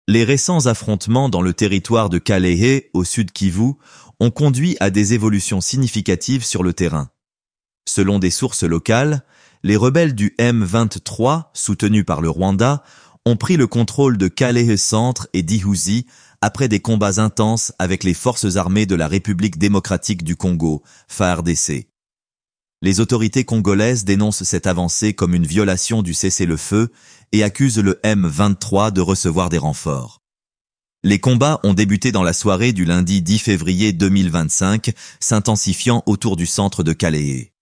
Les récents affrontements dans le territoire de Kalehe, au sud Kivu, ont conduit à des évolutions significatives sur le terrain. Selon des sources locales, les rebelles du M23, soutenus par le Rwanda, ont pris le contrôle de Kalehe Centre et d'Ihouzi après des combats intenses avec les forces armées de la République démocratique du Congo, FARDC. Les autorités congolaises dénoncent cette avancée comme une violation du cessez-le-feu et accusent le M23 de recevoir des renforts. Les combats ont débuté dans la soirée du lundi 10 février 2025, s'intensifiant autour du centre de Kalehe.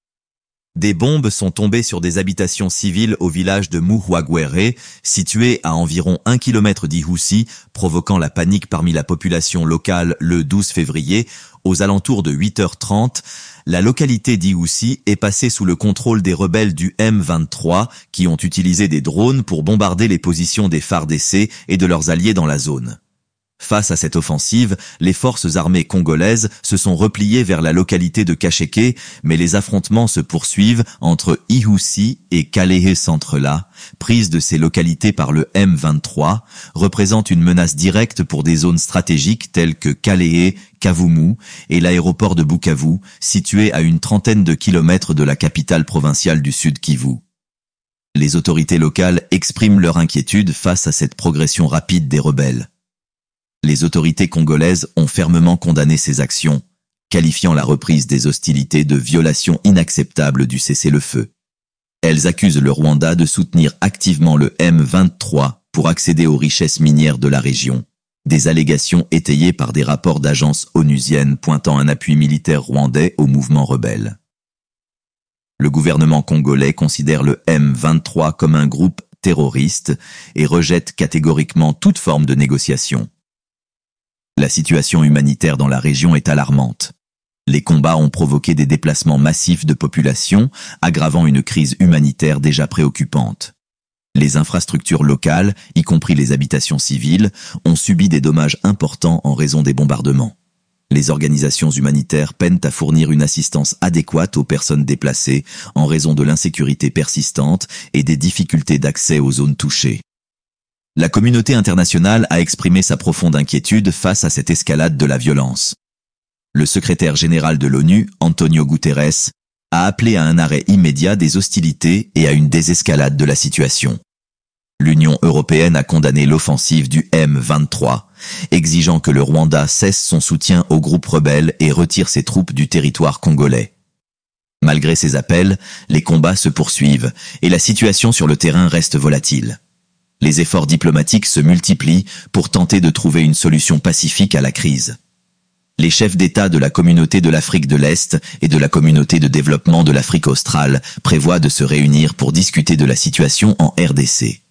Des bombes sont tombées sur des habitations civiles au village de Muhwagwere, situé à environ 1 km d'Ihouzi, provoquant la panique parmi la population locale le 12 février. Aux alentours de 8h30, la localité d'Ihouzi est passée sous le contrôle des rebelles du M23 qui ont utilisé des drones pour bombarder les positions des FARDC et de leurs alliés dans la zone. Face à cette offensive, les forces armées congolaises se sont repliées vers la localité de Kasheke, mais les affrontements se poursuivent entre Ihouzi et Kalehe Centre-là, prise de ces localités par le M23, représente une menace directe pour des zones stratégiques telles que Kalehe, Kavumu et l'aéroport de Bukavu, situé à une trentaine de kilomètres de la capitale provinciale du Sud Kivu. Les autorités locales expriment leur inquiétude face à cette progression rapide des rebelles. Les autorités congolaises ont fermement condamné ces actions, qualifiant la reprise des hostilités de violation inacceptable du cessez-le-feu. Elles accusent le Rwanda de soutenir activement le M23 pour accéder aux richesses minières de la région, des allégations étayées par des rapports d'agences onusiennes pointant un appui militaire rwandais au mouvement rebelle. Le gouvernement congolais considère le M23 comme un groupe terroriste et rejette catégoriquement toute forme de négociation. La situation humanitaire dans la région est alarmante. Les combats ont provoqué des déplacements massifs de population, aggravant une crise humanitaire déjà préoccupante. Les infrastructures locales, y compris les habitations civiles, ont subi des dommages importants en raison des bombardements. Les organisations humanitaires peinent à fournir une assistance adéquate aux personnes déplacées en raison de l'insécurité persistante et des difficultés d'accès aux zones touchées. La communauté internationale a exprimé sa profonde inquiétude face à cette escalade de la violence. Le secrétaire général de l'ONU, Antonio Guterres, a appelé à un arrêt immédiat des hostilités et à une désescalade de la situation. L'Union européenne a condamné l'offensive du M23, exigeant que le Rwanda cesse son soutien aux groupes rebelles et retire ses troupes du territoire congolais. Malgré ces appels, les combats se poursuivent et la situation sur le terrain reste volatile. Les efforts diplomatiques se multiplient pour tenter de trouver une solution pacifique à la crise. Les chefs d'État de la communauté de l'Afrique de l'Est et de la communauté de développement de l'Afrique australe prévoient de se réunir pour discuter de la situation en RDC.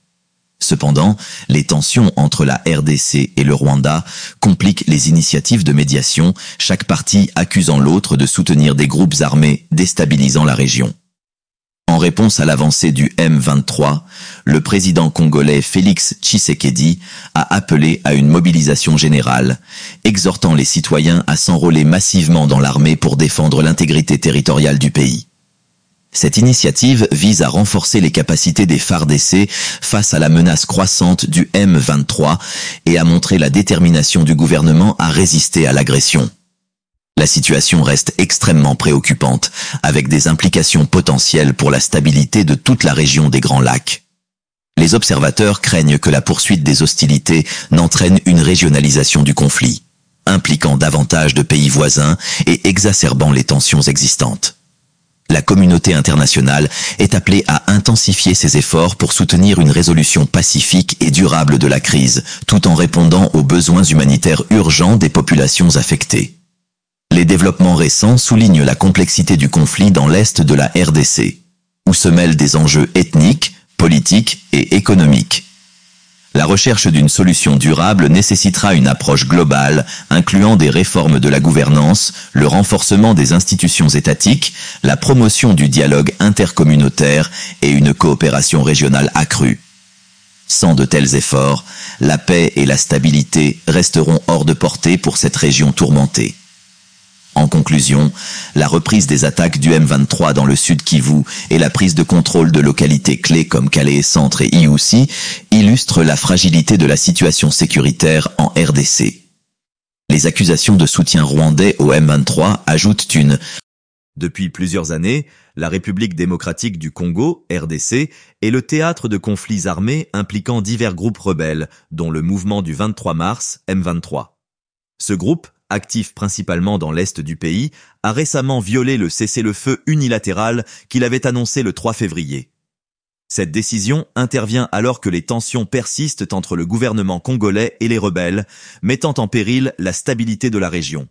Cependant, les tensions entre la RDC et le Rwanda compliquent les initiatives de médiation, chaque partie accusant l'autre de soutenir des groupes armés déstabilisant la région. En réponse à l'avancée du M23, le président congolais Félix Tshisekedi a appelé à une mobilisation générale, exhortant les citoyens à s'enrôler massivement dans l'armée pour défendre l'intégrité territoriale du pays. Cette initiative vise à renforcer les capacités des FARDC face à la menace croissante du M23 et à montrer la détermination du gouvernement à résister à l'agression. La situation reste extrêmement préoccupante, avec des implications potentielles pour la stabilité de toute la région des Grands Lacs. Les observateurs craignent que la poursuite des hostilités n'entraîne une régionalisation du conflit, impliquant davantage de pays voisins et exacerbant les tensions existantes. La communauté internationale est appelée à intensifier ses efforts pour soutenir une résolution pacifique et durable de la crise, tout en répondant aux besoins humanitaires urgents des populations affectées. Les développements récents soulignent la complexité du conflit dans l'est de la RDC, où se mêlent des enjeux ethniques, politiques et économiques. La recherche d'une solution durable nécessitera une approche globale, incluant des réformes de la gouvernance, le renforcement des institutions étatiques, la promotion du dialogue intercommunautaire et une coopération régionale accrue. Sans de tels efforts, la paix et la stabilité resteront hors de portée pour cette région tourmentée. En conclusion, la reprise des attaques du M23 dans le sud Kivu et la prise de contrôle de localités clés comme Calais Centre et Iousi illustrent la fragilité de la situation sécuritaire en RDC. Les accusations de soutien rwandais au M23 ajoutent une. Depuis plusieurs années, la République démocratique du Congo, RDC, est le théâtre de conflits armés impliquant divers groupes rebelles, dont le mouvement du 23 mars, M23. Ce groupe, actif principalement dans l'est du pays, a récemment violé le cessez-le-feu unilatéral qu'il avait annoncé le 3 février. Cette décision intervient alors que les tensions persistent entre le gouvernement congolais et les rebelles, mettant en péril la stabilité de la région.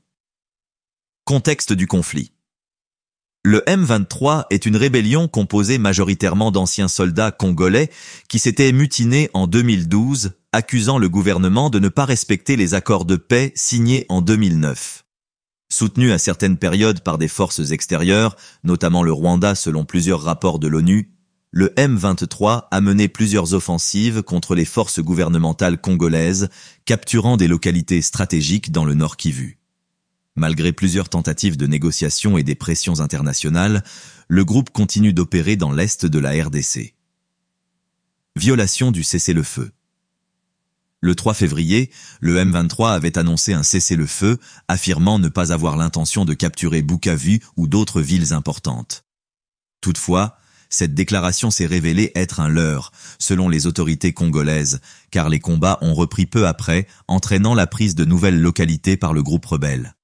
Contexte du conflit. Le M23 est une rébellion composée majoritairement d'anciens soldats congolais qui s'étaient mutinés en 2012, accusant le gouvernement de ne pas respecter les accords de paix signés en 2009. Soutenu à certaines périodes par des forces extérieures, notamment le Rwanda selon plusieurs rapports de l'ONU, le M23 a mené plusieurs offensives contre les forces gouvernementales congolaises, capturant des localités stratégiques dans le Nord Kivu. Malgré plusieurs tentatives de négociation et des pressions internationales, le groupe continue d'opérer dans l'est de la RDC. Violation du cessez-le-feu. Le 3 février, le M23 avait annoncé un cessez-le-feu, affirmant ne pas avoir l'intention de capturer Bukavu ou d'autres villes importantes. Toutefois, cette déclaration s'est révélée être un leurre, selon les autorités congolaises, car les combats ont repris peu après, entraînant la prise de nouvelles localités par le groupe rebelle.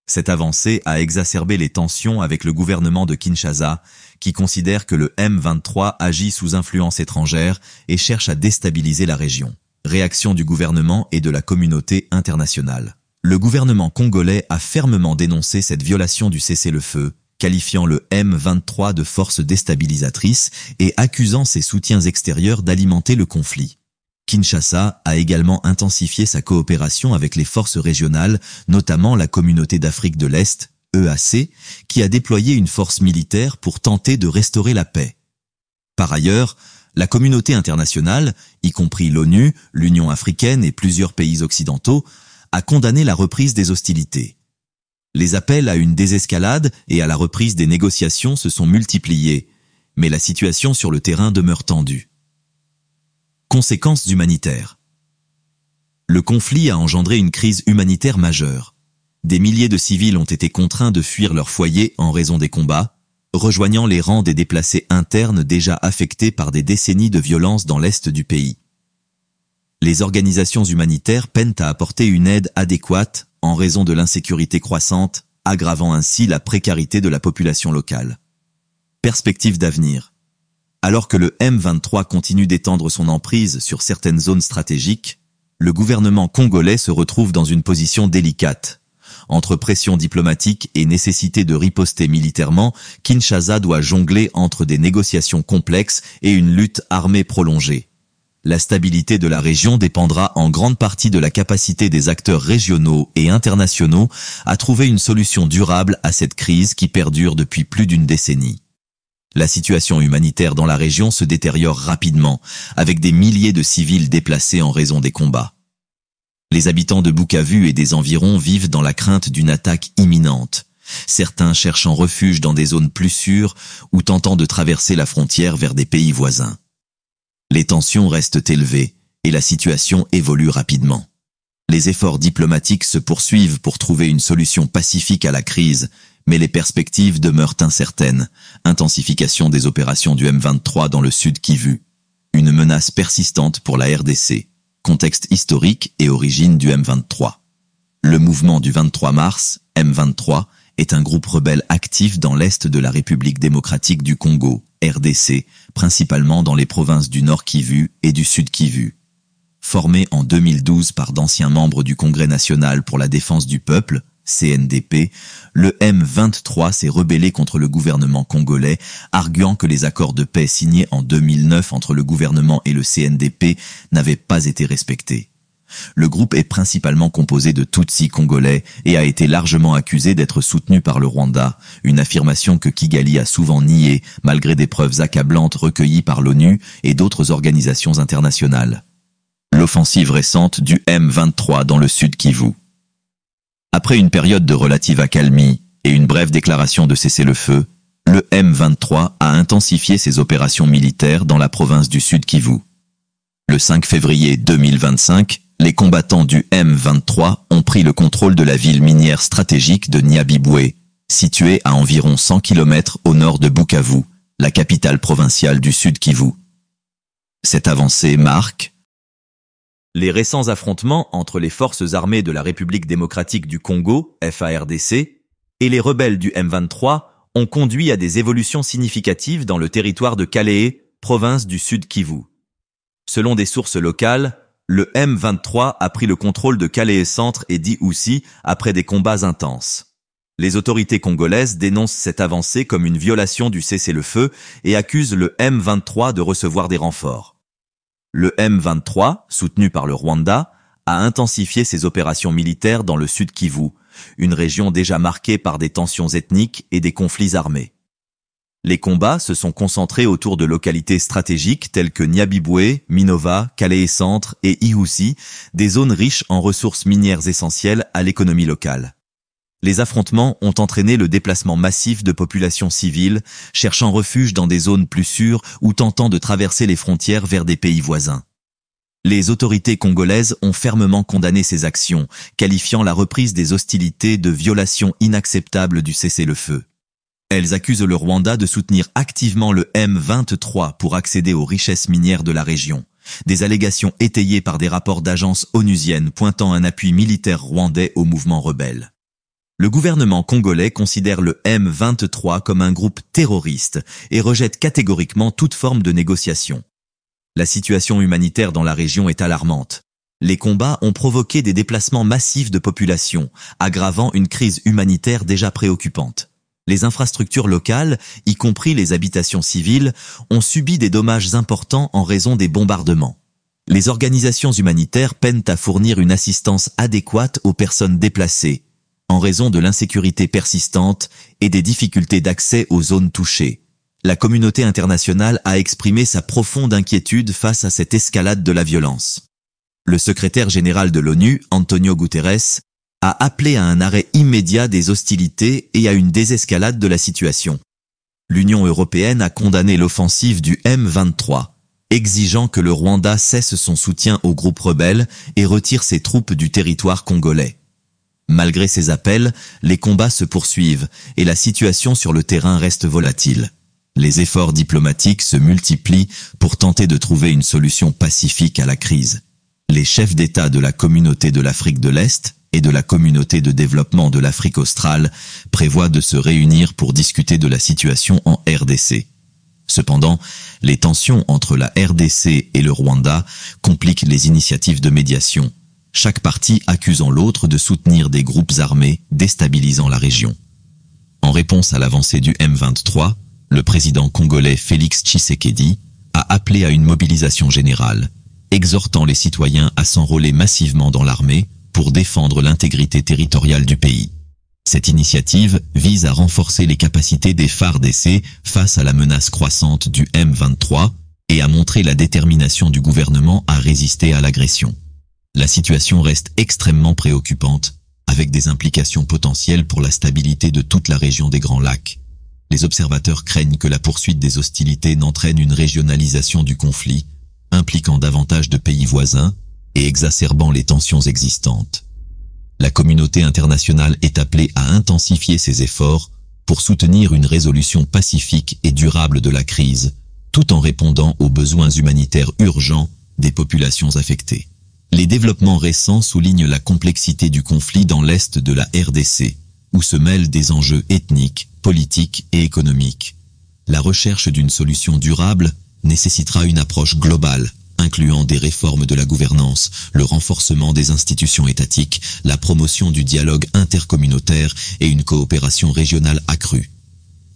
Cette avancée a exacerbé les tensions avec le gouvernement de Kinshasa, qui considère que le M23 agit sous influence étrangère et cherche à déstabiliser la région. Réaction du gouvernement et de la communauté internationale. Le gouvernement congolais a fermement dénoncé cette violation du cessez-le-feu, qualifiant le M23 de force déstabilisatrice et accusant ses soutiens extérieurs d'alimenter le conflit. Kinshasa a également intensifié sa coopération avec les forces régionales, notamment la Communauté d'Afrique de l'Est, EAC, qui a déployé une force militaire pour tenter de restaurer la paix. Par ailleurs, la communauté internationale, y compris l'ONU, l'Union africaine et plusieurs pays occidentaux, a condamné la reprise des hostilités. Les appels à une désescalade et à la reprise des négociations se sont multipliés, mais la situation sur le terrain demeure tendue. Conséquences humanitaires. Le conflit a engendré une crise humanitaire majeure. Des milliers de civils ont été contraints de fuir leur foyer en raison des combats, rejoignant les rangs des déplacés internes déjà affectés par des décennies de violence dans l'est du pays. Les organisations humanitaires peinent à apporter une aide adéquate en raison de l'insécurité croissante, aggravant ainsi la précarité de la population locale. Perspectives d'avenir. Alors que le M23 continue d'étendre son emprise sur certaines zones stratégiques, le gouvernement congolais se retrouve dans une position délicate. Entre pression diplomatique et nécessité de riposter militairement, Kinshasa doit jongler entre des négociations complexes et une lutte armée prolongée. La stabilité de la région dépendra en grande partie de la capacité des acteurs régionaux et internationaux à trouver une solution durable à cette crise qui perdure depuis plus d'une décennie. La situation humanitaire dans la région se détériore rapidement, avec des milliers de civils déplacés en raison des combats. Les habitants de Bukavu et des environs vivent dans la crainte d'une attaque imminente, certains cherchant refuge dans des zones plus sûres ou tentant de traverser la frontière vers des pays voisins. Les tensions restent élevées et la situation évolue rapidement. Les efforts diplomatiques se poursuivent pour trouver une solution pacifique à la crise, mais les perspectives demeurent incertaines. Intensification des opérations du M23 dans le sud Kivu. Une menace persistante pour la RDC. Contexte historique et origine du M23. Le mouvement du 23 mars, M23, est un groupe rebelle actif dans l'est de la République démocratique du Congo, RDC, principalement dans les provinces du Nord Kivu et du Sud Kivu. Formé en 2012 par d'anciens membres du Congrès national pour la défense du peuple, CNDP, le M23 s'est rebellé contre le gouvernement congolais, arguant que les accords de paix signés en 2009 entre le gouvernement et le CNDP n'avaient pas été respectés. Le groupe est principalement composé de Tutsis congolais et a été largement accusé d'être soutenu par le Rwanda, une affirmation que Kigali a souvent niée malgré des preuves accablantes recueillies par l'ONU et d'autres organisations internationales. L'offensive récente du M23 dans le sud Kivu. Après une période de relative accalmie et une brève déclaration de cessez-le-feu, le M23 a intensifié ses opérations militaires dans la province du Sud Kivu. Le 5 février 2025, les combattants du M23 ont pris le contrôle de la ville minière stratégique de Nyabibwe, située à environ 100 km au nord de Bukavu, la capitale provinciale du Sud Kivu. Cette avancée marque les récents affrontements entre les forces armées de la République démocratique du Congo, FARDC, et les rebelles du M23 ont conduit à des évolutions significatives dans le territoire de Kalehe, province du Sud Kivu. Selon des sources locales, le M23 a pris le contrôle de Kalehe Centre et d'Ihoussi après des combats intenses. Les autorités congolaises dénoncent cette avancée comme une violation du cessez-le-feu et accusent le M23 de recevoir des renforts. Le M23, soutenu par le Rwanda, a intensifié ses opérations militaires dans le Sud Kivu, une région déjà marquée par des tensions ethniques et des conflits armés. Les combats se sont concentrés autour de localités stratégiques telles que Nyabibwe, Minova, Kalehe Centre et Ihoussi, des zones riches en ressources minières essentielles à l'économie locale. Les affrontements ont entraîné le déplacement massif de populations civiles, cherchant refuge dans des zones plus sûres ou tentant de traverser les frontières vers des pays voisins. Les autorités congolaises ont fermement condamné ces actions, qualifiant la reprise des hostilités de violation inacceptable du cessez-le-feu. Elles accusent le Rwanda de soutenir activement le M23 pour accéder aux richesses minières de la région. Des allégations étayées par des rapports d'agences onusiennes pointant un appui militaire rwandais au mouvement rebelle. Le gouvernement congolais considère le M23 comme un groupe terroriste et rejette catégoriquement toute forme de négociation. La situation humanitaire dans la région est alarmante. Les combats ont provoqué des déplacements massifs de population, aggravant une crise humanitaire déjà préoccupante. Les infrastructures locales, y compris les habitations civiles, ont subi des dommages importants en raison des bombardements. Les organisations humanitaires peinent à fournir une assistance adéquate aux personnes déplacées, en raison de l'insécurité persistante et des difficultés d'accès aux zones touchées. La communauté internationale a exprimé sa profonde inquiétude face à cette escalade de la violence. Le secrétaire général de l'ONU, Antonio Guterres, a appelé à un arrêt immédiat des hostilités et à une désescalade de la situation. L'Union européenne a condamné l'offensive du M23, exigeant que le Rwanda cesse son soutien aux groupes rebelles et retire ses troupes du territoire congolais. Malgré ces appels, les combats se poursuivent et la situation sur le terrain reste volatile. Les efforts diplomatiques se multiplient pour tenter de trouver une solution pacifique à la crise. Les chefs d'État de la communauté de l'Afrique de l'Est et de la communauté de développement de l'Afrique australe prévoient de se réunir pour discuter de la situation en RDC. Cependant, les tensions entre la RDC et le Rwanda compliquent les initiatives de médiation, chaque partie accusant l'autre de soutenir des groupes armés déstabilisant la région. En réponse à l'avancée du M23, le président congolais Félix Tshisekedi a appelé à une mobilisation générale, exhortant les citoyens à s'enrôler massivement dans l'armée pour défendre l'intégrité territoriale du pays. Cette initiative vise à renforcer les capacités des FARDC face à la menace croissante du M23 et à montrer la détermination du gouvernement à résister à l'agression. La situation reste extrêmement préoccupante, avec des implications potentielles pour la stabilité de toute la région des Grands Lacs. Les observateurs craignent que la poursuite des hostilités n'entraîne une régionalisation du conflit, impliquant davantage de pays voisins et exacerbant les tensions existantes. La communauté internationale est appelée à intensifier ses efforts pour soutenir une résolution pacifique et durable de la crise, tout en répondant aux besoins humanitaires urgents des populations affectées. Les développements récents soulignent la complexité du conflit dans l'est de la RDC, où se mêlent des enjeux ethniques, politiques et économiques. La recherche d'une solution durable nécessitera une approche globale, incluant des réformes de la gouvernance, le renforcement des institutions étatiques, la promotion du dialogue intercommunautaire et une coopération régionale accrue.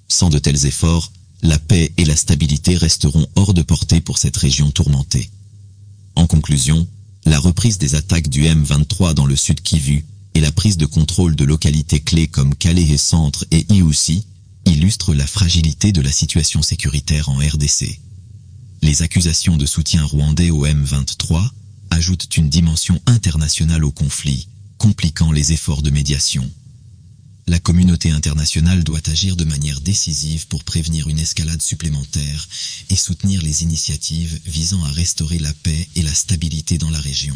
Sans de tels efforts, la paix et la stabilité resteront hors de portée pour cette région tourmentée. En conclusion, la reprise des attaques du M23 dans le Sud Kivu et la prise de contrôle de localités clés comme Kalehe Centre et Ihoussi illustrent la fragilité de la situation sécuritaire en RDC. Les accusations de soutien rwandais au M23 ajoutent une dimension internationale au conflit, compliquant les efforts de médiation. La communauté internationale doit agir de manière décisive pour prévenir une escalade supplémentaire et soutenir les initiatives visant à restaurer la paix et la stabilité dans la région.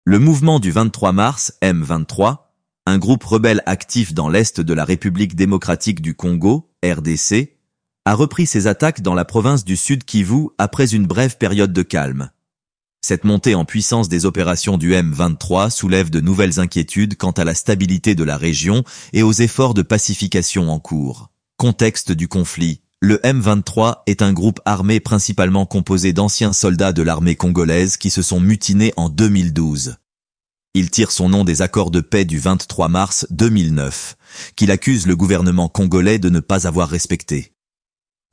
Le mouvement du 23 mars, M23, un groupe rebelle actif dans l'est de la République démocratique du Congo, RDC, a repris ses attaques dans la province du Sud Kivu après une brève période de calme. Cette montée en puissance des opérations du M23 soulève de nouvelles inquiétudes quant à la stabilité de la région et aux efforts de pacification en cours. Contexte du conflit. Le M23 est un groupe armé principalement composé d'anciens soldats de l'armée congolaise qui se sont mutinés en 2012. Il tire son nom des accords de paix du 23 mars 2009, qu'il accuse le gouvernement congolais de ne pas avoir respectés.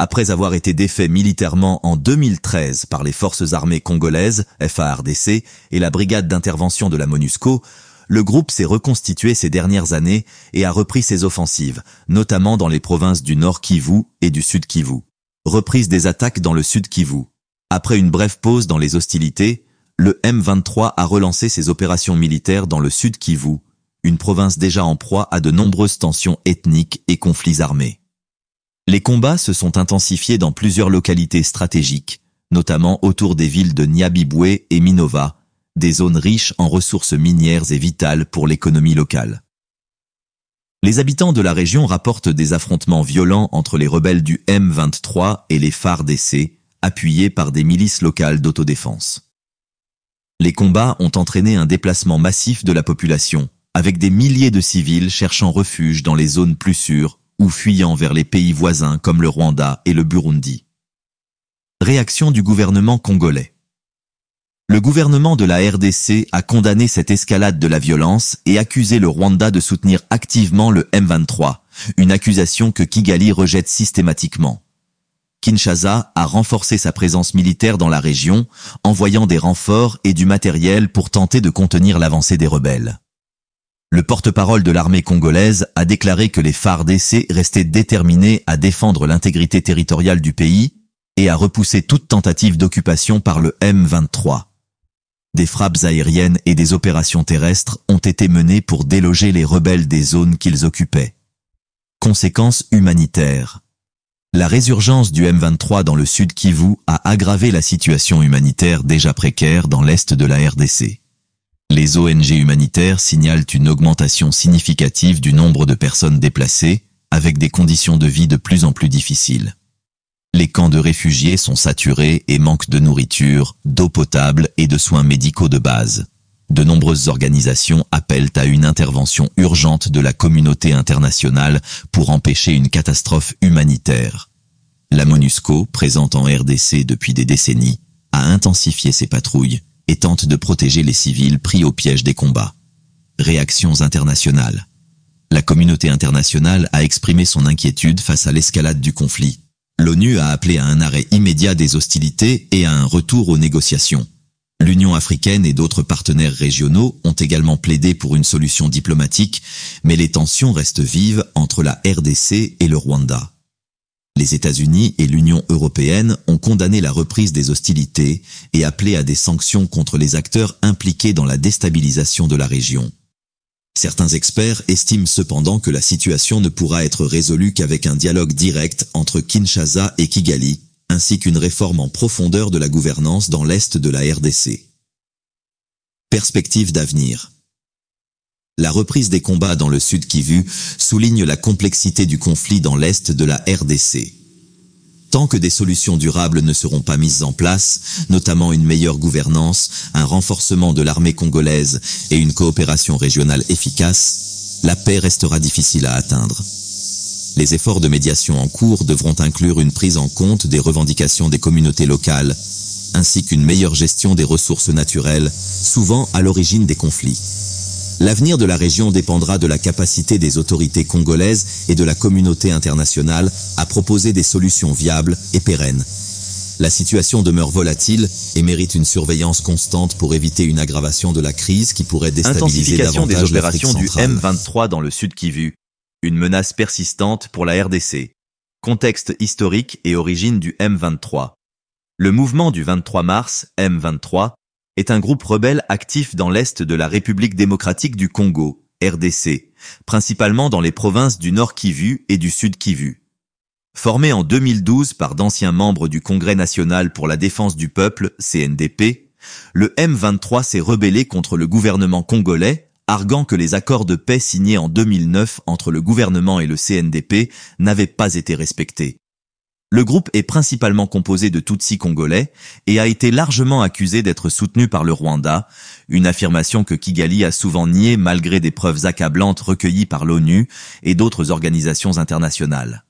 Après avoir été défait militairement en 2013 par les forces armées congolaises, FARDC, et la brigade d'intervention de la MONUSCO, le groupe s'est reconstitué ces dernières années et a repris ses offensives, notamment dans les provinces du Nord Kivu et du Sud Kivu. Reprise des attaques dans le Sud Kivu. Après une brève pause dans les hostilités, le M23 a relancé ses opérations militaires dans le Sud Kivu, une province déjà en proie à de nombreuses tensions ethniques et conflits armés. Les combats se sont intensifiés dans plusieurs localités stratégiques, notamment autour des villes de Nyabibwe et Minova, des zones riches en ressources minières et vitales pour l'économie locale. Les habitants de la région rapportent des affrontements violents entre les rebelles du M23 et les FARDC, appuyés par des milices locales d'autodéfense. Les combats ont entraîné un déplacement massif de la population, avec des milliers de civils cherchant refuge dans les zones plus sûres ou fuyant vers les pays voisins comme le Rwanda et le Burundi. Réaction du gouvernement congolais. Le gouvernement de la RDC a condamné cette escalade de la violence et accusé le Rwanda de soutenir activement le M23, une accusation que Kigali rejette systématiquement. Kinshasa a renforcé sa présence militaire dans la région, envoyant des renforts et du matériel pour tenter de contenir l'avancée des rebelles. Le porte-parole de l'armée congolaise a déclaré que les FARDC restaient déterminés à défendre l'intégrité territoriale du pays et à repousser toute tentative d'occupation par le M23. Des frappes aériennes et des opérations terrestres ont été menées pour déloger les rebelles des zones qu'ils occupaient. Conséquences humanitaires. La résurgence du M23 dans le Sud Kivu a aggravé la situation humanitaire déjà précaire dans l'est de la RDC. Les ONG humanitaires signalent une augmentation significative du nombre de personnes déplacées, avec des conditions de vie de plus en plus difficiles. Les camps de réfugiés sont saturés et manquent de nourriture, d'eau potable et de soins médicaux de base. De nombreuses organisations appellent à une intervention urgente de la communauté internationale pour empêcher une catastrophe humanitaire. La MONUSCO, présente en RDC depuis des décennies, a intensifié ses patrouilles et tente de protéger les civils pris au piège des combats. Réactions internationales. La communauté internationale a exprimé son inquiétude face à l'escalade du conflit. L'ONU a appelé à un arrêt immédiat des hostilités et à un retour aux négociations. L'Union africaine et d'autres partenaires régionaux ont également plaidé pour une solution diplomatique, mais les tensions restent vives entre la RDC et le Rwanda. Les États-Unis et l'Union européenne ont condamné la reprise des hostilités et appelé à des sanctions contre les acteurs impliqués dans la déstabilisation de la région. Certains experts estiment cependant que la situation ne pourra être résolue qu'avec un dialogue direct entre Kinshasa et Kigali, ainsi qu'une réforme en profondeur de la gouvernance dans l'est de la RDC. Perspectives d'avenir. La reprise des combats dans le Sud Kivu souligne la complexité du conflit dans l'est de la RDC. Tant que des solutions durables ne seront pas mises en place, notamment une meilleure gouvernance, un renforcement de l'armée congolaise et une coopération régionale efficace, la paix restera difficile à atteindre. Les efforts de médiation en cours devront inclure une prise en compte des revendications des communautés locales, ainsi qu'une meilleure gestion des ressources naturelles, souvent à l'origine des conflits. L'avenir de la région dépendra de la capacité des autorités congolaises et de la communauté internationale à proposer des solutions viables et pérennes. La situation demeure volatile et mérite une surveillance constante pour éviter une aggravation de la crise qui pourrait déstabiliser davantage l'Afrique centrale. Intensification des opérations du M23 dans le Sud Kivu. Une menace persistante pour la RDC. Contexte historique et origine du M23. Le mouvement du 23 mars, M23, est un groupe rebelle actif dans l'est de la République démocratique du Congo, RDC, principalement dans les provinces du Nord Kivu et du Sud Kivu. Formé en 2012 par d'anciens membres du Congrès national pour la défense du peuple, CNDP, le M23 s'est rebellé contre le gouvernement congolais, arguant que les accords de paix signés en 2009 entre le gouvernement et le CNDP n'avaient pas été respectés. Le groupe est principalement composé de Tutsis congolais et a été largement accusé d'être soutenu par le Rwanda, une affirmation que Kigali a souvent niée malgré des preuves accablantes recueillies par l'ONU et d'autres organisations internationales.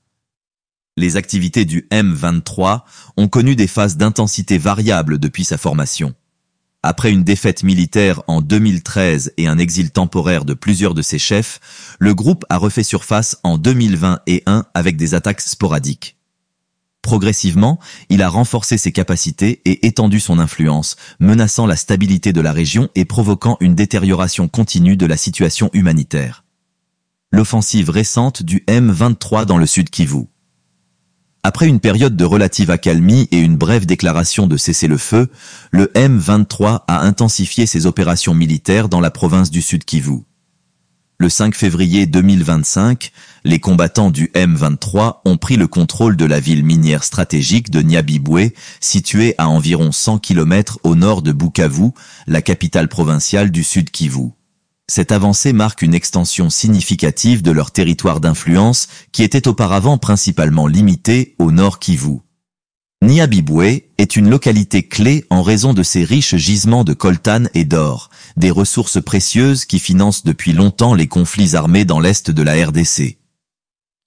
Les activités du M23 ont connu des phases d'intensité variables depuis sa formation. Après une défaite militaire en 2013 et un exil temporaire de plusieurs de ses chefs, le groupe a refait surface en 2021 avec des attaques sporadiques. Progressivement, il a renforcé ses capacités et étendu son influence, menaçant la stabilité de la région et provoquant une détérioration continue de la situation humanitaire. L'offensive récente du M23 dans le Sud Kivu. Après une période de relative accalmie et une brève déclaration de cessez-le-feu, le M23 a intensifié ses opérations militaires dans la province du Sud Kivu. Le 5 février 2025, les combattants du M23 ont pris le contrôle de la ville minière stratégique de Nyabibwe, située à environ 100 km au nord de Bukavu, la capitale provinciale du Sud Kivu. Cette avancée marque une extension significative de leur territoire d'influence qui était auparavant principalement limité au nord Kivu. Nyabibwe est une localité clé en raison de ses riches gisements de coltan et d'or, des ressources précieuses qui financent depuis longtemps les conflits armés dans l'est de la RDC.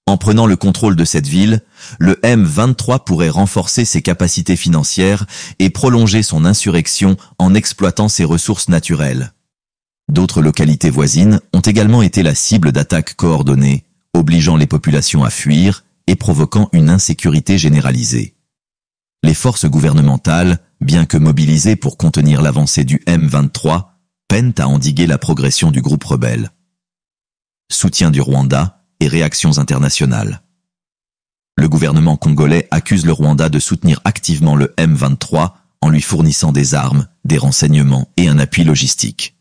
En prenant le contrôle de cette ville, le M23 pourrait renforcer ses capacités financières et prolonger son insurrection en exploitant ses ressources naturelles. D'autres localités voisines ont également été la cible d'attaques coordonnées, obligeant les populations à fuir et provoquant une insécurité généralisée. Les forces gouvernementales, bien que mobilisées pour contenir l'avancée du M23, peinent à endiguer la progression du groupe rebelle. Soutien du Rwanda et réactions internationales. Le gouvernement congolais accuse le Rwanda de soutenir activement le M23 en lui fournissant des armes, des renseignements et un appui logistique.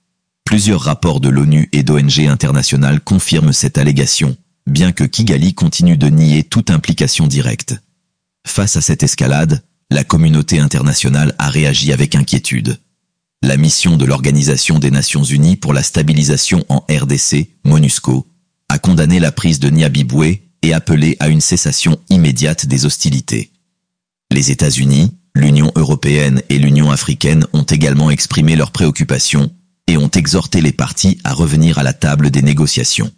Plusieurs rapports de l'ONU et d'ONG internationales confirment cette allégation, bien que Kigali continue de nier toute implication directe. Face à cette escalade, la communauté internationale a réagi avec inquiétude. La mission de l'Organisation des Nations Unies pour la stabilisation en RDC, MONUSCO, a condamné la prise de Nyabibwe et appelé à une cessation immédiate des hostilités. Les États-Unis, l'Union européenne et l'Union africaine ont également exprimé leurs préoccupations et ont exhorté les parties à revenir à la table des négociations.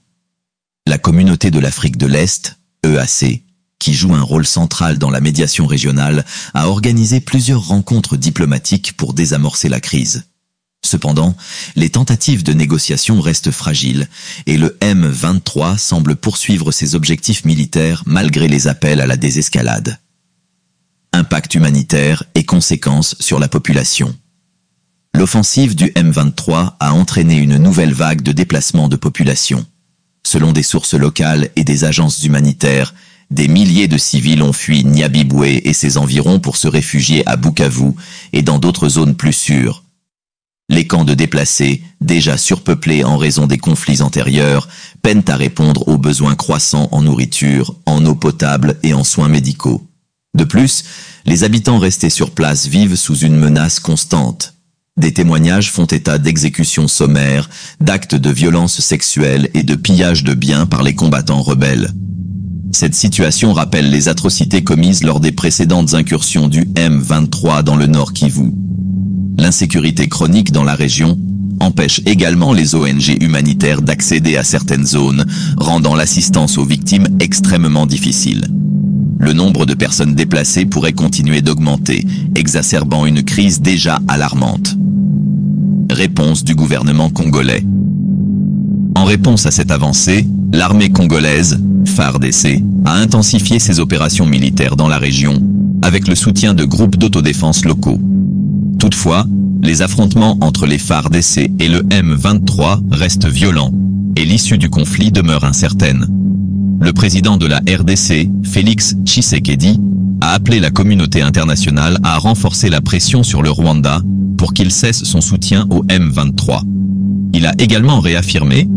La communauté de l'Afrique de l'Est, EAC, qui joue un rôle central dans la médiation régionale, a organisé plusieurs rencontres diplomatiques pour désamorcer la crise. Cependant, les tentatives de négociation restent fragiles et le M23 semble poursuivre ses objectifs militaires malgré les appels à la désescalade. Impact humanitaire et conséquences sur la population. L'offensive du M23 a entraîné une nouvelle vague de déplacements de population. Selon des sources locales et des agences humanitaires, des milliers de civils ont fui Nyabibwe et ses environs pour se réfugier à Bukavu et dans d'autres zones plus sûres. Les camps de déplacés, déjà surpeuplés en raison des conflits antérieurs, peinent à répondre aux besoins croissants en nourriture, en eau potable et en soins médicaux. De plus, les habitants restés sur place vivent sous une menace constante. Des témoignages font état d'exécutions sommaires, d'actes de violence sexuelle et de pillage de biens par les combattants rebelles. Cette situation rappelle les atrocités commises lors des précédentes incursions du M23 dans le Nord Kivu. L'insécurité chronique dans la région empêche également les ONG humanitaires d'accéder à certaines zones, rendant l'assistance aux victimes extrêmement difficile. Le nombre de personnes déplacées pourrait continuer d'augmenter, exacerbant une crise déjà alarmante. Réponse du gouvernement congolais. En réponse à cette avancée, l'armée congolaise, FARDC, a intensifié ses opérations militaires dans la région, avec le soutien de groupes d'autodéfense locaux. Toutefois, les affrontements entre les FARDC et le M23 restent violents, et l'issue du conflit demeure incertaine. Le président de la RDC, Félix Tshisekedi, a appelé la communauté internationale à renforcer la pression sur le Rwanda pour qu'il cesse son soutien au M23. Il a également réaffirmé